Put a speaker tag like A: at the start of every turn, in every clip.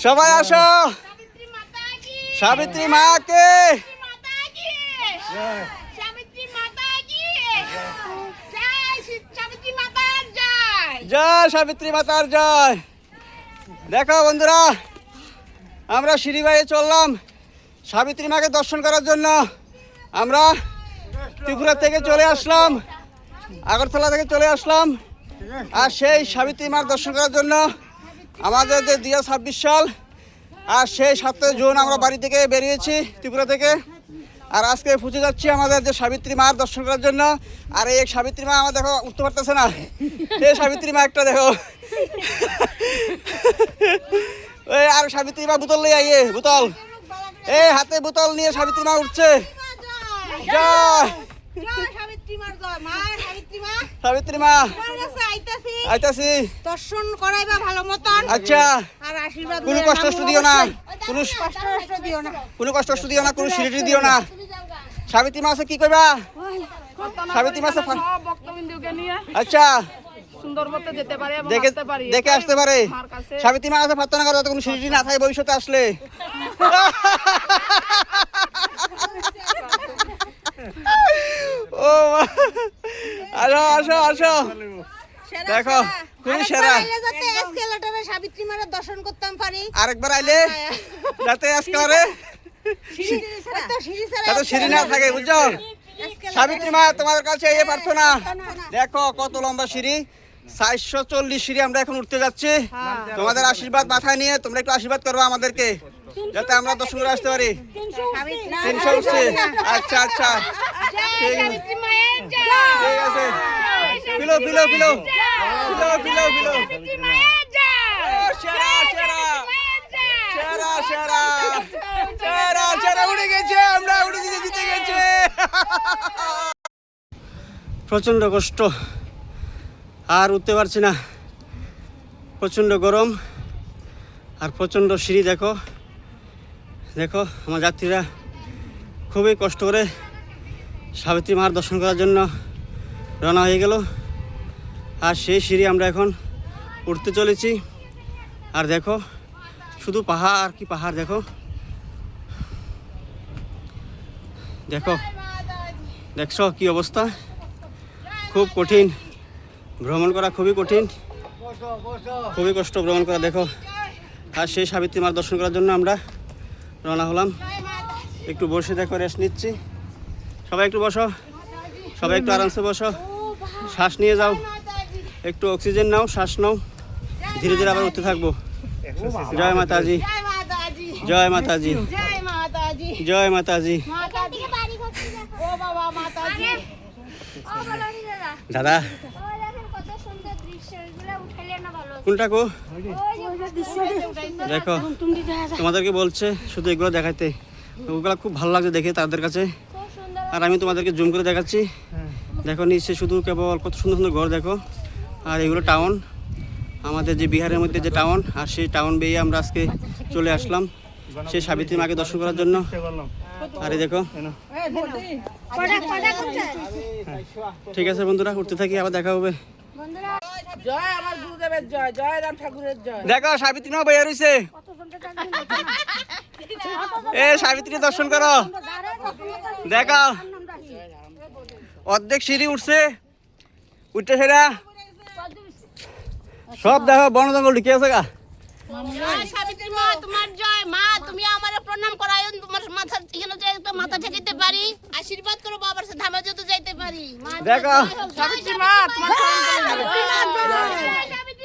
A: সবাই আসো, সাবিত্রী মাকে জয়, সাবিত্রী মাতার জয়। দেখো বন্ধুরা, আমরা সিঁড়ি বাইয়ে চললাম সাবিত্রী মাকে দর্শন করার জন্য। আমরা ত্রিপুরা থেকে চলে আসলাম, আগরতলা থেকে চলে আসলাম, আর সেই সাবিত্রী মার দর্শন করার জন্য আমাদের যে 2026 সাল, আর সেই 7 জুন আমরা বাড়ি থেকে বেরিয়েছি ত্রিপুরা থেকে। আর আজকে পৌঁছে যাচ্ছি আমাদের যে সাবিত্রী মার দর্শন করার জন্য। আর এই সাবিত্রী মা আমার দেখো উঠতে পারতেছে না, এই সাবিত্রী মা একটা দেখো, ওই আর সাবিত্রী মা বোতল নিয়ে আইয়ে, বোতল এই হাতে বোতল নিয়ে সাবিত্রী মা উঠছে। জয় সাবিত্রী মা, আইতাছি
B: দর্শন করাইবা ভালো মতন।
A: আচ্ছা,
B: আর আশীর্বাদ
A: কোনো কষ্ট দিও না, কোনো
B: কষ্ট দিও না,
A: কোনো কষ্ট দিও না, কোনো সিঁড়ি দিও না। সাবিত্রী মা আছে কি কইবা? সাবিত্রী মা আছে
C: সব ভক্তবিন্দুকে নিয়ে
A: আচ্ছা
C: সুন্দর মতে যেতে পারে এবং
A: দেখে
C: আসতে পারি,
A: দেখে আসতে পারে।
C: মার কাছে
A: সাবিত্রী মা আছে প্রার্থনা করো, কোনো সিঁড়ি না থাকে ভবিষ্যতে আসলে। ও আসো আসো আসো, দেখো খুবই সেরা।
B: যাতে এসকেলেটরে সাবিত্রী মায়ের দর্শন করতাম পারি।
A: আরেকবার আইলে যাতে এসকেলেটরে যাতে সিঁড়ি না থাকে, বুঝছো? সাবিত্রী মা তোমাদের কাছে এই প্রার্থনা। দেখো কত লম্বা সিঁড়ি, 440 সিঁড়ি আমরা এখন উঠতে যাচ্ছি। তোমাদের আশীর্বাদ মাথায় নিয়ে তোমরা একটু আশীর্বাদ করবে আমাদেরকে, যাতে আমরা দর্শন করে আসতে পারি। 300 উঠছে, আচ্ছা আচ্ছা ঠিক আছে, ঠিক আছে, pillow pillow pillow pillow pillow pillow, সেরা সেরা সেরা সেরা সেরা সেরা, উঠে গেছে, আমরা উঠে জিতে গেছে। প্রচণ্ড কষ্ট, আর উঠতে পারছি না, প্রচণ্ড গরম আর প্রচণ্ড সিঁড়ি। দেখো দেখো আমার যাত্রীরা খুবই কষ্ট করে সাবিত্রী মার দর্শন করার জন্য রওনা হয়ে গেল। আর সেই সিঁড়ি আমরা এখন উঠতে চলেছি। আর দেখো শুধু পাহাড় আর কি পাহাড়, দেখো দেখো দেখছো কি অবস্থা, খুব কঠিন ভ্রমণ করা, খুবই কঠিন, খুবই কষ্ট ভ্রমণ করা। দেখো, আর সেই সাবিত্রী মার দর্শন করার জন্য আমরা রওনা হলাম। একটু বসে দেখো, রেস্ট নিচ্ছি। সবাই একটু বসো, সবাই একটু আরামসে বসো, শ্বাস নিয়ে যাও, একটু অক্সিজেন নাও, শ্বাস নাও, ধীরে ধীরে আবার উঠতে থাকবো। জয় মাতাজি, জয় মাতাজি, জয় মাতাজি। দাদা কোনটা কো? দেখো তোমাদেরকে বলছে শুধু এগুলো দেখাইতে, ওগুলো খুব ভালো লাগছে দেখে তাদের কাছে। আর আমি তোমাদেরকে জুম করে দেখাচ্ছি। দেখো নিচে শুধু কেবল কত সুন্দর সুন্দর ঘর দেখো। আর এগুলো টাউন, আমাদের যে বিহারের মধ্যে যে টাউন, আর সেই টাউন বেয়ে আমরা আজকে চলে আসলাম সেই সাবিত্রী মাকে দর্শন করার জন্য। আর এই দেখো, ঠিক আছে বন্ধুরা, উঠতে থাকি, আবার দেখা হবে।
C: জয় আমার গুরুদেবের জয়, জয় রাম ঠাকুরের জয়।
A: দেখো সাবিত্রী মা বইয়া রইছে, এ সাবিত্রী দর্শন করো। দেখো অর্ধেক সিঁড়ি উঠছে, উঠতে সেরা সব দেখো বন জঙ্গল ঢুকে আছে গা।
B: সাবিত্রী মা তোমার জয়। মা তুমি আমারে প্রণাম করায়, তোমার মাথা এখানে যাই তো মাথা ঠেকাইতে পারি, আশীর্বাদ করো বাবার সাথে ধামে যত যাইতে পারি। মা
A: দেখো
C: সাবিত্রী মা তোমার
B: সাবিত্রী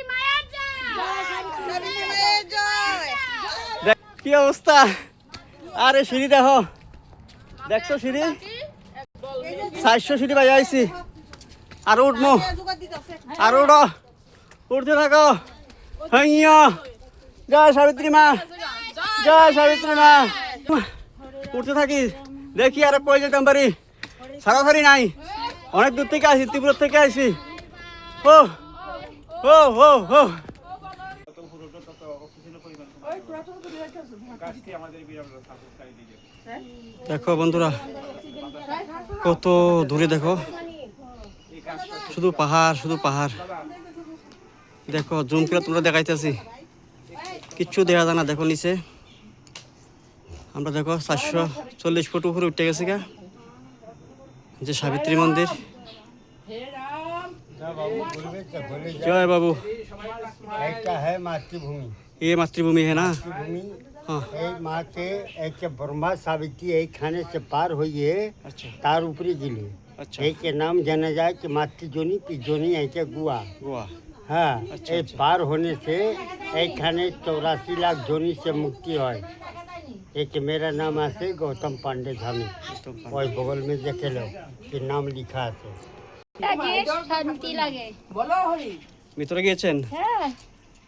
B: মায়ের জয়, সাবিত্রী মায়ের জয়।
A: কি অবস্থা, আরে সিঁড়ি দেখো, দেখছো সিঁড়ি 400 সিঁড়ি বাজে আইছি। আর উঠবো, আর উঠো, উঠতে থাকো। জয় সাবিত্রী মা, জয় সাবিত্রী মা। উঠতে থাকি, দেখি আর কই যেতাম পারি, সারাসারি নাই, অনেক দূর থেকে আসি, ত্রিপুরা থেকে আসি। ও ও ও ও দেখো বন্ধুরা কত দূরে, দেখো শুধু পাহাড়, শুধু পাহাড়। দেখো জুম করে তোমরা দেখাইতেছি। কিচ্ছু দেখা যায় না দেখো নিচে। আমরা দেখো 440 ফুট উপরে উঠে গেছি গা, যে সাবিত্রী মন্দির। জয় বাবু।
D: ऐसा है मातृभूमि।
A: ये मातृभूमि है ना?
D: मातृभूमि
A: हाँ।
D: एक माँ के एक ब्रह्मा सावित्री एक खाने से पार हुई है
A: अच्छा
D: तार ऊपरी जिले।
A: अच्छा।
D: एक के नाम जाना जाए कि मातृजोनी पिजोनी एक गुआ।
A: गोवा।
D: हाँ
A: अच्छा,
D: ये
A: अच्छा।
D: पार होने से एक खाने 84 लाख जोनी से मुक्ति है। एक मेरा नाम आसे गौतम पांडे धामी और बगल में देखे लो कि नाम लिखा है।
E: শান্তি লাগে।
C: বলো হরি।
A: ভিতরে গিয়েছেন?
E: হ্যাঁ,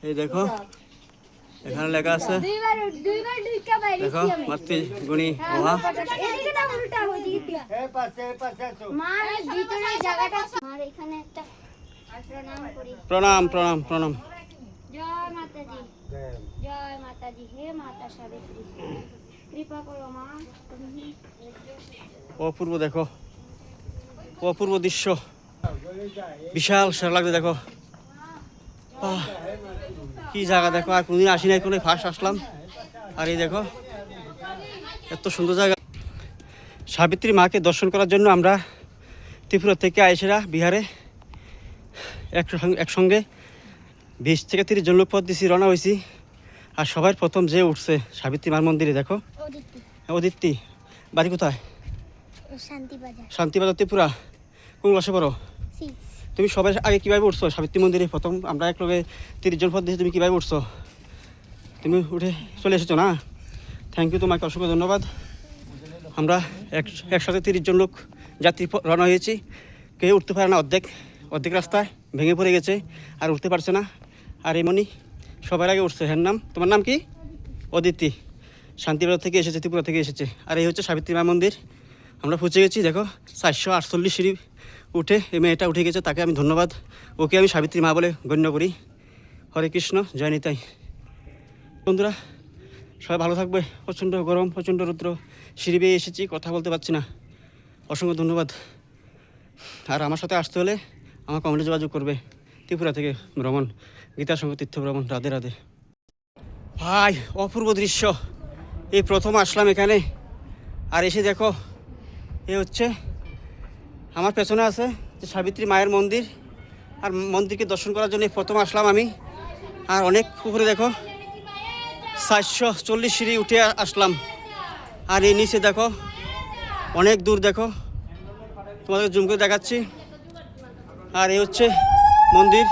A: এই দেখো এখানে লেখা আছে,
E: দুইবার ঢুকা বাইরে
A: দেখো মাতৃগুণী গোয়া।
E: এদিকে না উল্টা ওইদিকে। মার ভিতরে জায়গাটা মার এখানে একটা প্রণাম করি।
A: প্রণাম প্রণাম প্রণাম।
E: জয় মাতাজি, জয় মাতাজি। হে মাতা সাবিত্রী, কৃপা করো মা।
A: অপূর্ব দেখো, অপূর্ব দৃশ্য, বিশাল সার লাগছে দেখো। আহ, কি জায়গা দেখো, আর কোনদিন আসি নাই, কোনো ফার্স্ট আসলাম। আর এই দেখো এত সুন্দর জায়গা। সাবিত্রী মাকে দর্শন করার জন্য আমরা ত্রিপুরা থেকে আইসেরা বিহারে একসঙ্গে 20 থেকে 30 জন লোক পথ দিছি, রওনা হয়েছি। আর সবার প্রথম যে উঠছে সাবিত্রী মার মন্দিরে দেখো, অদিতি। বাড়ি কোথায়?
E: শান্তি বাজার।
A: শান্তিবাজার, ত্রিপুরা। কোন ক্লাসে পড়ো? তুমি সবাই আগে কীভাবে উঠছো সাবিত্রী মন্দিরে? প্রথম আমরা এক লগে 30 জন পথ দিয়েছি, তুমি কীভাবে উঠছো? তুমি উঠে চলে এসেছো না? থ্যাংক ইউ, তোমাকে অসংখ্য ধন্যবাদ। আমরা একসাথে 30 জন লোক যাত্রী রওনা হয়েছি। কেউ উঠতে পারে না, অর্ধেক রাস্তায় ভেঙে পড়ে গেছে, আর উঠতে পারছে না। আর এমনই সবার আগে উঠছে। হ্যাঁ নাম, তোমার নাম কি? অদিতি। শান্তিবাজার থেকে এসেছে, ত্রিপুরা থেকে এসেছে। আর এই হচ্ছে সাবিত্রী মা মন্দির। আমরা পৌঁছে গেছি দেখো, 448 সিঁড়ি উঠে এই মেয়েটা উঠে গেছে, তাকে আমি ধন্যবাদ। ওকে আমি সাবিত্রী মা বলে গণ্য করি। হরে কৃষ্ণ, জয় নিতাই। বন্ধুরা সবাই ভালো থাকবে। প্রচণ্ড গরম, প্রচণ্ড রৌদ্র, সিঁড়ি বেয়ে এসেছি, কথা বলতে পারছি না। অসংখ্য ধন্যবাদ। আর আমার সাথে আসতে হলে আমার কমেন্টে যোগাযোগ করবে। ত্রিপুরা থেকে ভ্রমণ, গীতা সংঘ তীর্থ ভ্রমণ। রাধে রাধে। ভাই অপূর্ব দৃশ্য, এই প্রথম আসলাম এখানে। আর এসে দেখো, এ হচ্ছে আমার পেছনে আছে যে সাবিত্রী মায়ের মন্দির। আর মন্দিরকে দর্শন করার জন্য প্রথম আসলাম আমি। আর অনেক উপরে দেখো 440 সিঁড়ি উঠে আসলাম। আর এই নিচে দেখো অনেক দূর, দেখো তোমাদের জুম করে দেখাচ্ছি। আর এই হচ্ছে মন্দির।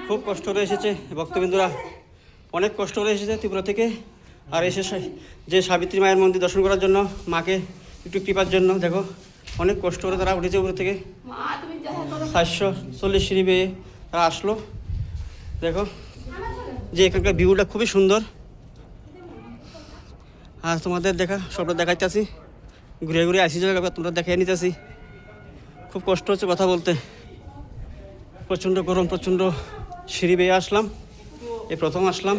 A: খুব কষ্ট করে এসেছে ভক্তবৃন্দরা, অনেক কষ্ট করে এসেছে ত্রিপুরা থেকে। আর এসে যে সাবিত্রী মায়ের মন্দির দর্শন করার জন্য, মাকে একটু কৃপার জন্য, দেখো অনেক কষ্ট করে তারা উঠেছে উপর থেকে। 440 সিঁড়ি বেয়ে তারা আসলো। দেখো যে এখানকার ভিউটা খুবই সুন্দর। আর তোমাদের দেখা সবটা দেখাইতেছি, ঘুরে ঘুরে আসি জায়গা তোমরা দেখাই নিতেছি। খুব কষ্ট হচ্ছে কথা বলতে, প্রচণ্ড গরম, প্রচণ্ড সিঁড়ি বেয়ে আসলাম। এই প্রথম আসলাম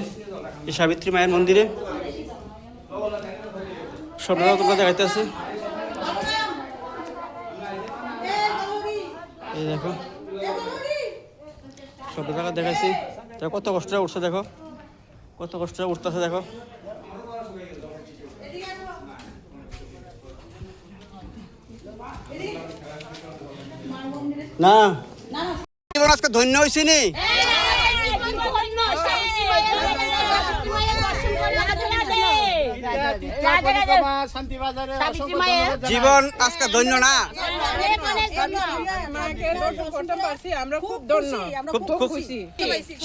A: এই সাবিত্রী মায়ের মন্দিরে। সবটাও তোমরা দেখাইতেছি। এই দেখো সব জায়গা দেখাইছি। দেখো কত কষ্ট উঠছে, দেখো কত কষ্ট উঠতেছে, দেখো না। জীবন আজকে ধন্য হয়েছি নি। জীবন আজকে ধন্য না।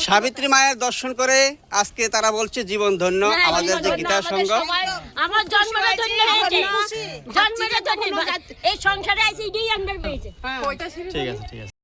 A: সাবিত্রী মায়ের দর্শন করে আজকে তারা বলছে জীবন ধন্য। আমাদের যে গীতা সংঘ,
B: আমার জন্মটা ধন্য হয়েছে, জন্মটা ধন্য, এই সংসারে আইছি এটাই আমরা পেয়েছি।
A: ঠিক আছে ঠিক আছে।